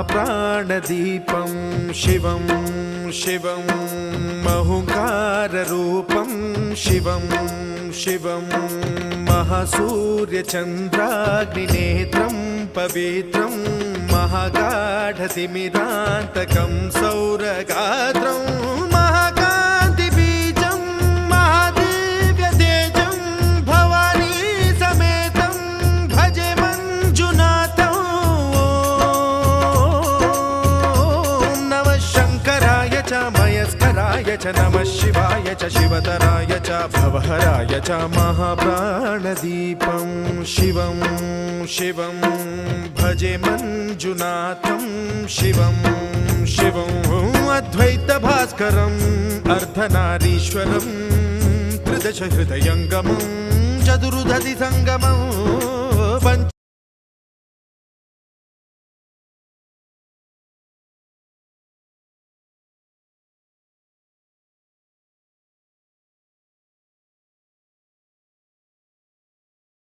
महाप्राणदीपं शिवं शिवं महुङ्काररूपं शिवं शिवं महासूर्यचन्द्राग्निनेत्रं पवित्रं महागाढतिमिरान्तकं सौरगात्रं महाकान्तिबीजं महादिव्यतेजं भवानी समेतं भजे मञ्जुनाथं। ॐ नमः शङ्कराय च मयस्कराय च नमः शिवाय च शिवतराय च भवहराय च महाप्राणदीपं शिवं शिवं भजे मञ्जुनाथं शिवं शिवं अद्वैतभास्करम् अर्धनारीश्वरं त्रिदशहृदयङ्गमं चतुर्दधिसङ्गमं